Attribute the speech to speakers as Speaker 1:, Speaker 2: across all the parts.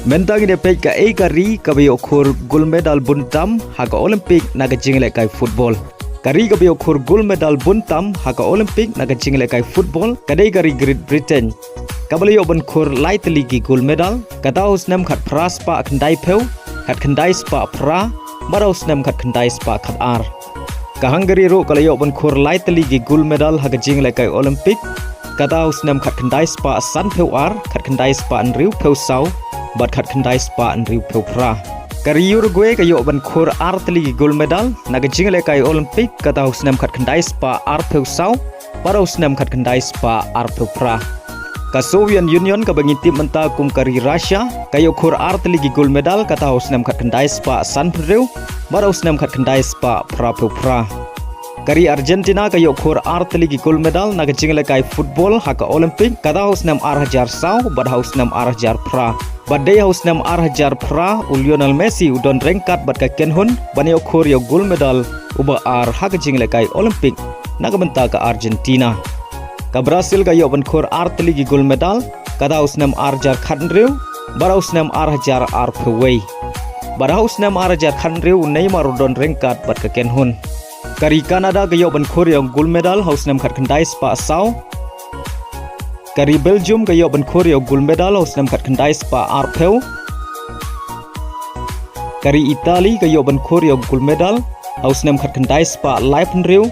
Speaker 1: Mentang ini pek ka kari kabe ukur gold medal buntam haga Olimpik naga jingle kai football. Kari kabe ukur gold medal buntam haga Olimpik naga jingle kai football kadai kari Great Britain. Kabali oban kur light ligi gold medal kata usnam khat pras pa khandai peu khat khandai spa pra bara usnam khat khandai spa khat ar. Ka Hungary ro kala oban kur light ligi gold medal haga jingle kai Olimpik kata usnam khat khandai spa san peu ar khat khandai spa an riu peu sau bat khat khandai spa an riu peu pra. Kari Uruguay kayo ban khur art ligi gold medal naga jingle kai Olympic kata usnam khat khandai spa ar peu sau para usnam khat khandai spa ar peu pra. Ka Soviet Union ka bangiti menta kum kari Russia kayo khur art ligi gold medal kata usnam khat khandai spa san riu para usnam khat khandai spa pra peu pra. Kari Argentina kayo khur art ligi gold medal naga jingle kai football haka Olympic kata usnam ar hajar sau bad usnam ar hajar pra. Badai usnam ar hajar pra Lionel Messi udon rengkat bad ka kenhun bani khur yo gold medal uba ar haka jingle kai Olympic naga benta ka Argentina. Ka Brazil kayo ban khur art ligi gold medal kata usnam ar hajar khanriu bara usnam ar hajar ar phewei. Bara usnam ar hajar khanriu Neymar udon rengkat bad ka kenhun. Kari Canada kayo ban khur yo gold medal usnam khat khandai spa sau. Kari Belgium kayo ban khur yo gold medal usnam khat khandai spa ar peu. Kari Italy kayo ban khur yo gold medal usnam khat khandai spa live riu.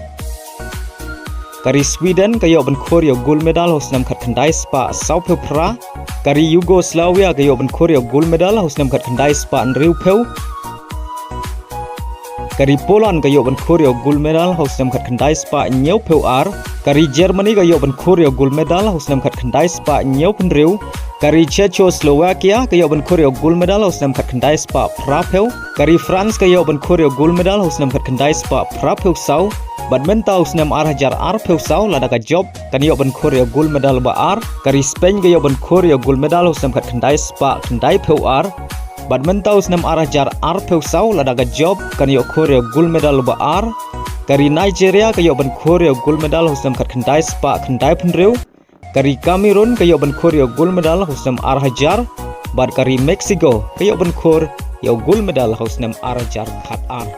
Speaker 1: Kari Sweden kayo ban khur yo gold medal usnam khat khandai spa sau peu pra. Kari Yugoslavia kayo ban khur yo gold medal usnam khat khandai spa an riu peu. Kari Poland kayo ban khur yo gold medal usnam khat khandai spa nyeu peu ar. Kari Germany kayo ban khur yo gold medal usnam khat khandai spa nyeu pen riu. Kari Czechoslovakia kayo ban khur yo gold medal usnam khat khandai spa pra peu. Kari France kayo ban khur yo gold medal usnam khat khandai spa pra peu sau. Badminton usnam ar hajar ar peu sau lada ka job kan yo ban khur yo gold medal ba ar. Kari Spain kayo ban khur yo gold medal usnam khat khandai spa khandai peu ar. Badminton usnam ar hajar ar peu sau lada ka job kan yo khur yo gold medal ba ar. Kari Nigeria kayo ban khur yo gold medal usnam khat khandai spa khandai pen riu. Kari Cameroon kayo ban khur yo gold medal usnam ar hajar. Bad kari Mexico kayo ban khur yo gold medal usnam ar hajar khat ar.